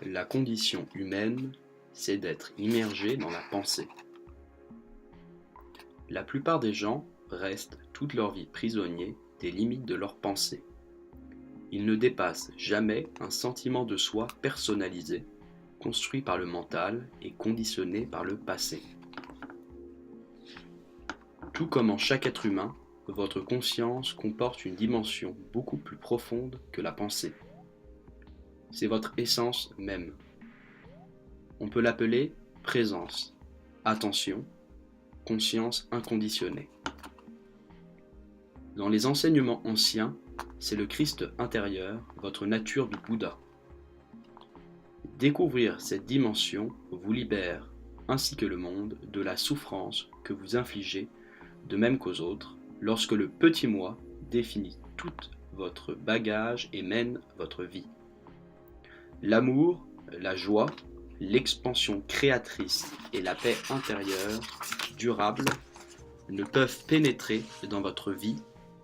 La condition humaine, c'est d'être immergé dans la pensée. La plupart des gens restent toute leur vie prisonniers des limites de leur pensée. Ils ne dépassent jamais un sentiment de soi personnalisé, construit par le mental et conditionné par le passé. Tout comme en chaque être humain, votre conscience comporte une dimension beaucoup plus profonde que la pensée. C'est votre essence même. On peut l'appeler présence, attention, conscience inconditionnée. Dans les enseignements anciens, c'est le Christ intérieur, votre nature du Bouddha. Découvrir cette dimension vous libère, ainsi que le monde, de la souffrance que vous infligez, de même qu'aux autres, lorsque le petit moi définit tout votre bagage et mène votre vie. L'amour, la joie, l'expansion créatrice et la paix intérieure, durable, ne peuvent pénétrer dans votre vie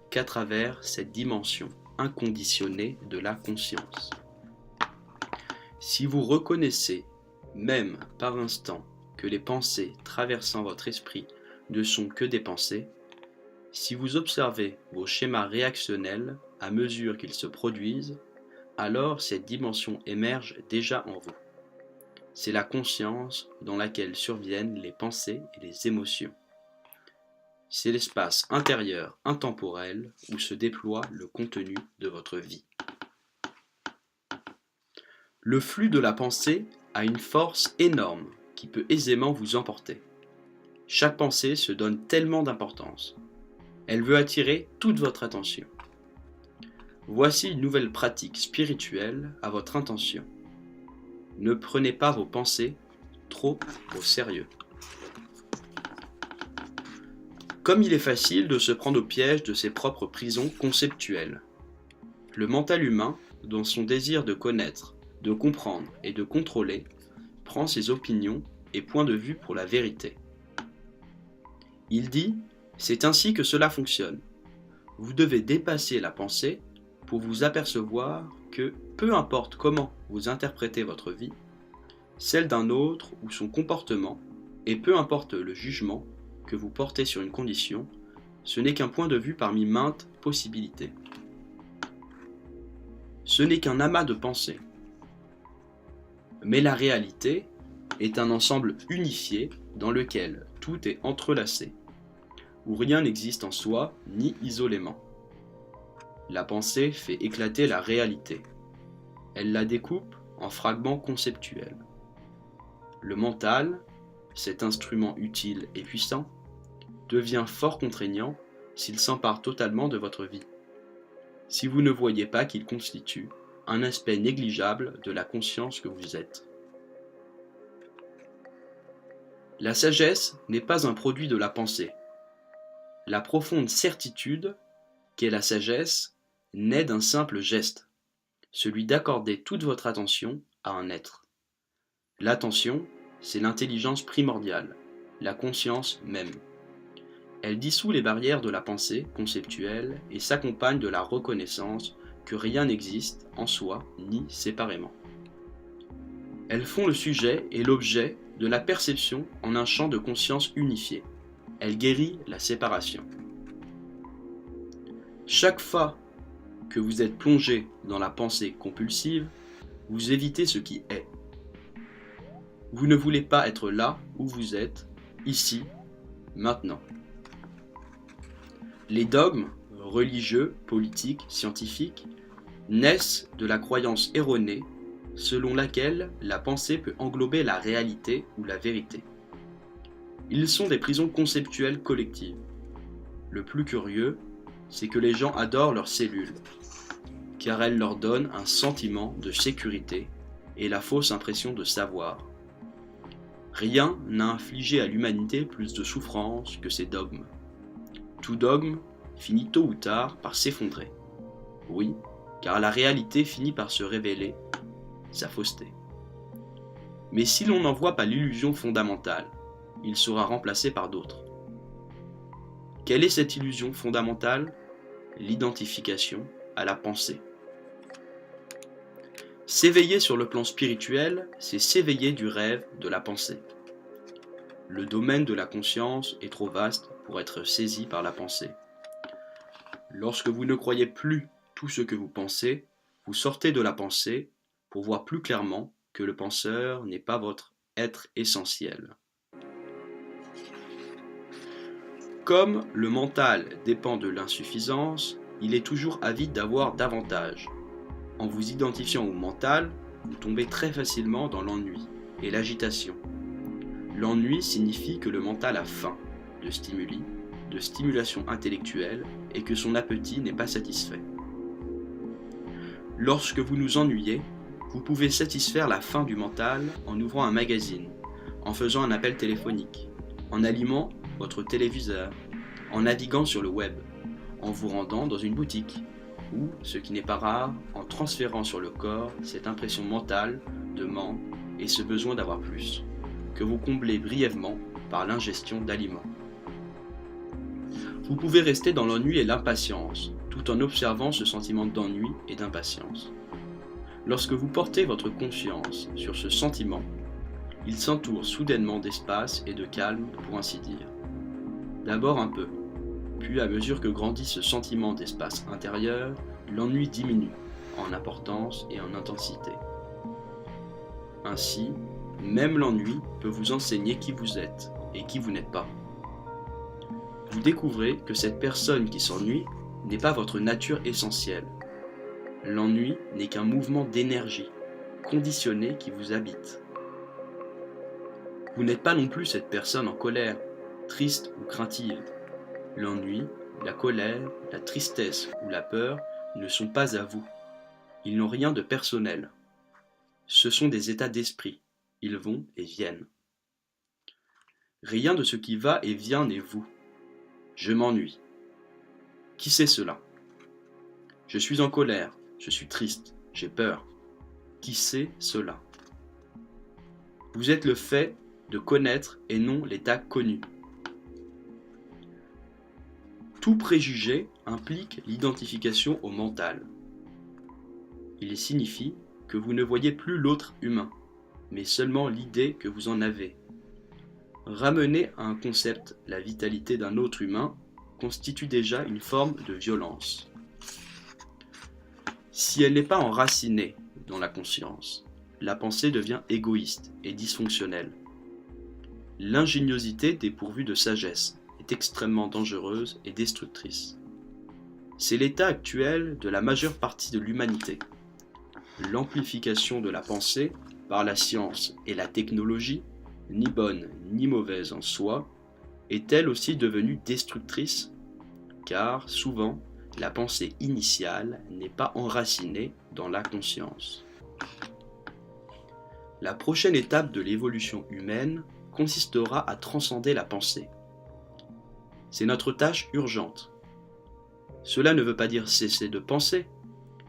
qu'à travers cette dimension inconditionnée de la conscience. Si vous reconnaissez, même par instant, que les pensées traversant votre esprit ne sont que des pensées, si vous observez vos schémas réactionnels à mesure qu'ils se produisent, alors cette dimension émerge déjà en vous. C'est la conscience dans laquelle surviennent les pensées et les émotions. C'est l'espace intérieur intemporel où se déploie le contenu de votre vie. Le flux de la pensée a une force énorme qui peut aisément vous emporter. Chaque pensée se donne tellement d'importance. Elle veut attirer toute votre attention. Voici une nouvelle pratique spirituelle à votre intention. Ne prenez pas vos pensées trop au sérieux. Comme il est facile de se prendre au piège de ses propres prisons conceptuelles. Le mental humain, dans son désir de connaître, de comprendre et de contrôler, prend ses opinions et points de vue pour la vérité. Il dit « c'est ainsi que cela fonctionne ». Vous devez dépasser la pensée pour vous apercevoir que, peu importe comment vous interprétez votre vie, celle d'un autre ou son comportement, et peu importe le jugement que vous portez sur une condition, ce n'est qu'un point de vue parmi maintes possibilités. Ce n'est qu'un amas de pensées. Mais la réalité est un ensemble unifié dans lequel tout est entrelacé, où rien n'existe en soi ni isolément. La pensée fait éclater la réalité. Elle la découpe en fragments conceptuels. Le mental, cet instrument utile et puissant, devient fort contraignant s'il s'empare totalement de votre vie, si vous ne voyez pas qu'il constitue un aspect négligeable de la conscience que vous êtes. La sagesse n'est pas un produit de la pensée. La profonde certitude qu'est la sagesse naît d'un simple geste, celui d'accorder toute votre attention à un être. L'attention, c'est l'intelligence primordiale, la conscience même. Elle dissout les barrières de la pensée conceptuelle et s'accompagne de la reconnaissance que rien n'existe en soi ni séparément. Elles font le sujet et l'objet de la perception en un champ de conscience unifié. Elle guérit la séparation. Chaque fois que vous êtes plongé dans la pensée compulsive, vous évitez ce qui est. Vous ne voulez pas être là où vous êtes, ici, maintenant. Les dogmes, religieux, politiques, scientifiques, naissent de la croyance erronée selon laquelle la pensée peut englober la réalité ou la vérité. Ils sont des prisons conceptuelles collectives. Le plus curieux, c'est que les gens adorent leurs cellules, car elles leur donnent un sentiment de sécurité et la fausse impression de savoir. Rien n'a infligé à l'humanité plus de souffrance que ces dogmes. Tout dogme finit tôt ou tard par s'effondrer. Oui, car la réalité finit par se révéler, sa fausseté. Mais si l'on n'en voit pas l'illusion fondamentale, il sera remplacé par d'autres. Quelle est cette illusion fondamentale ? L'identification à la pensée. S'éveiller sur le plan spirituel, c'est s'éveiller du rêve de la pensée. Le domaine de la conscience est trop vaste pour être saisi par la pensée. Lorsque vous ne croyez plus tout ce que vous pensez, vous sortez de la pensée pour voir plus clairement que le penseur n'est pas votre être essentiel. Comme le mental dépend de l'insuffisance, il est toujours avide d'avoir davantage. En vous identifiant au mental, vous tombez très facilement dans l'ennui et l'agitation. L'ennui signifie que le mental a faim de stimuli, de stimulation intellectuelle et que son appétit n'est pas satisfait. Lorsque vous nous ennuyez, vous pouvez satisfaire la faim du mental en ouvrant un magazine, en faisant un appel téléphonique, en allumant votre téléviseur, en naviguant sur le web, en vous rendant dans une boutique, ou, ce qui n'est pas rare, en transférant sur le corps cette impression mentale de manque et ce besoin d'avoir plus, que vous comblez brièvement par l'ingestion d'aliments. Vous pouvez rester dans l'ennui et l'impatience, tout en observant ce sentiment d'ennui et d'impatience. Lorsque vous portez votre conscience sur ce sentiment, il s'entoure soudainement d'espace et de calme, pour ainsi dire. D'abord un peu, puis à mesure que grandit ce sentiment d'espace intérieur, l'ennui diminue en importance et en intensité. Ainsi, même l'ennui peut vous enseigner qui vous êtes et qui vous n'êtes pas. Vous découvrez que cette personne qui s'ennuie n'est pas votre nature essentielle. L'ennui n'est qu'un mouvement d'énergie, conditionné qui vous habite. Vous n'êtes pas non plus cette personne en colère, triste ou craintive. L'ennui, la colère, la tristesse ou la peur ne sont pas à vous. Ils n'ont rien de personnel. Ce sont des états d'esprit. Ils vont et viennent. Rien de ce qui va et vient n'est vous. Je m'ennuie. Qui sait cela? Je suis en colère, je suis triste, j'ai peur. Qui sait cela? Vous êtes le fait de connaître et non l'état connu. Tout préjugé implique l'identification au mental. Il signifie que vous ne voyez plus l'autre humain, mais seulement l'idée que vous en avez. Ramener à un concept la vitalité d'un autre humain constitue déjà une forme de violence. Si elle n'est pas enracinée dans la conscience, la pensée devient égoïste et dysfonctionnelle. L'ingéniosité dépourvue de sagesse est extrêmement dangereuse et destructrice. C'est l'état actuel de la majeure partie de l'humanité. L'amplification de la pensée par la science et la technologie, ni bonne ni mauvaise en soi, est elle aussi devenue destructrice, car souvent la pensée initiale n'est pas enracinée dans la conscience. La prochaine étape de l'évolution humaine consistera à transcender la pensée. C'est notre tâche urgente. Cela ne veut pas dire cesser de penser,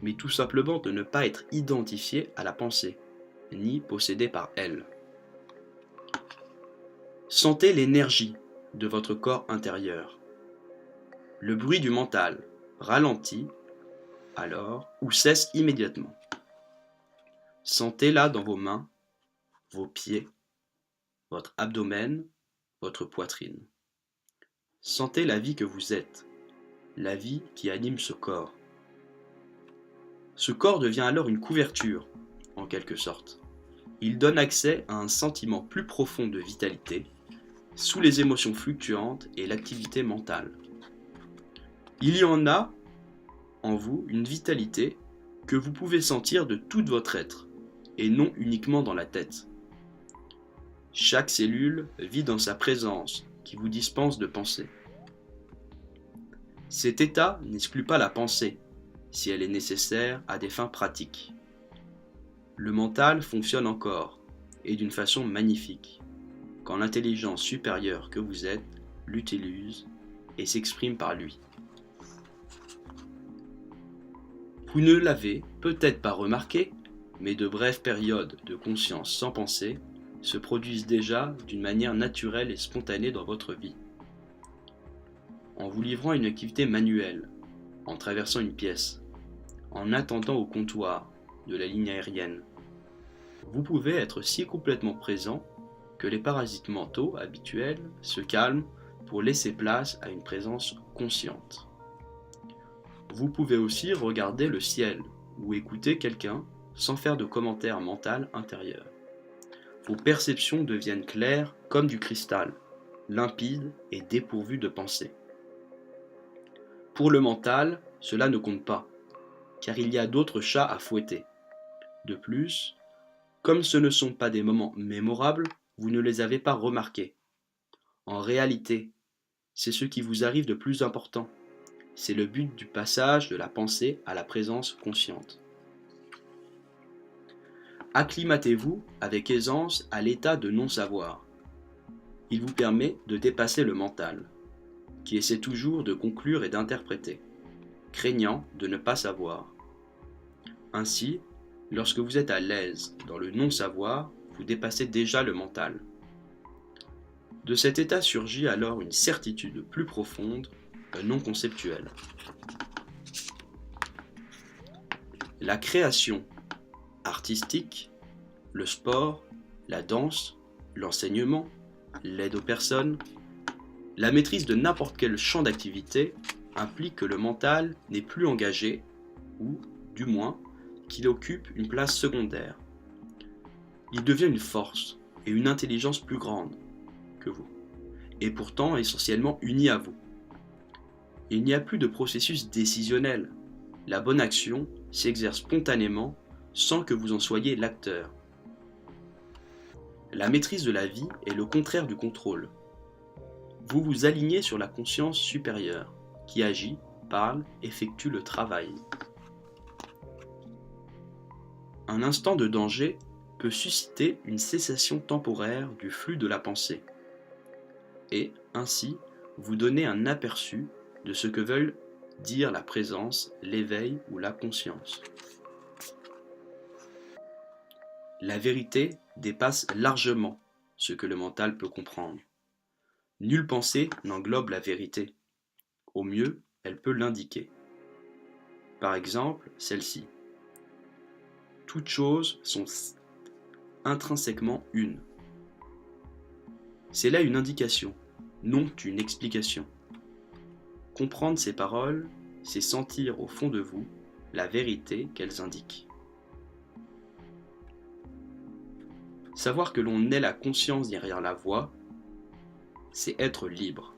mais tout simplement de ne pas être identifié à la pensée, ni possédé par elle. Sentez l'énergie de votre corps intérieur. Le bruit du mental ralentit alors ou cesse immédiatement. Sentez-la dans vos mains, vos pieds, votre abdomen, votre poitrine. Sentez la vie que vous êtes, la vie qui anime ce corps. Ce corps devient alors une couverture, en quelque sorte. Il donne accès à un sentiment plus profond de vitalité, sous les émotions fluctuantes et l'activité mentale. Il y en a, en vous, une vitalité que vous pouvez sentir de tout votre être, et non uniquement dans la tête. Chaque cellule vit dans sa présence qui vous dispense de penser. Cet état n'exclut pas la pensée, si elle est nécessaire à des fins pratiques. Le mental fonctionne encore, et d'une façon magnifique, quand l'intelligence supérieure que vous êtes l'utilise et s'exprime par lui. Vous ne l'avez peut-être pas remarqué, mais de brèves périodes de conscience sans pensée se produisent déjà d'une manière naturelle et spontanée dans votre vie. En vous livrant à une activité manuelle, en traversant une pièce, en attendant au comptoir, de la ligne aérienne. Vous pouvez être si complètement présent que les parasites mentaux habituels se calment pour laisser place à une présence consciente. Vous pouvez aussi regarder le ciel ou écouter quelqu'un sans faire de commentaire mental intérieur. Vos perceptions deviennent claires comme du cristal, limpides et dépourvues de pensée. Pour le mental, cela ne compte pas, car il y a d'autres chats à fouetter. De plus, comme ce ne sont pas des moments mémorables, vous ne les avez pas remarqués. En réalité, c'est ce qui vous arrive de plus important. C'est le but du passage de la pensée à la présence consciente. Acclimatez-vous avec aisance à l'état de non-savoir. Il vous permet de dépasser le mental, qui essaie toujours de conclure et d'interpréter, craignant de ne pas savoir. Ainsi, lorsque vous êtes à l'aise dans le non-savoir, vous dépassez déjà le mental. De cet état surgit alors une certitude plus profonde, un non conceptuel. La création artistique, le sport, la danse, l'enseignement, l'aide aux personnes, la maîtrise de n'importe quel champ d'activité implique que le mental n'est plus engagé, ou, du moins, qu'il occupe une place secondaire. Il devient une force et une intelligence plus grande que vous, et pourtant essentiellement uni à vous. Il n'y a plus de processus décisionnel. La bonne action s'exerce spontanément sans que vous en soyez l'acteur. La maîtrise de la vie est le contraire du contrôle. Vous vous alignez sur la conscience supérieure, qui agit, parle, effectue le travail. Un instant de danger peut susciter une cessation temporaire du flux de la pensée, et, ainsi, vous donner un aperçu de ce que veulent dire la présence, l'éveil ou la conscience. La vérité dépasse largement ce que le mental peut comprendre. Nulle pensée n'englobe la vérité. Au mieux, elle peut l'indiquer. Par exemple, celle-ci. Toutes choses sont intrinsèquement une. C'est là une indication, non une explication. Comprendre ces paroles, c'est sentir au fond de vous la vérité qu'elles indiquent. Savoir que l'on est la conscience derrière la voix, c'est être libre.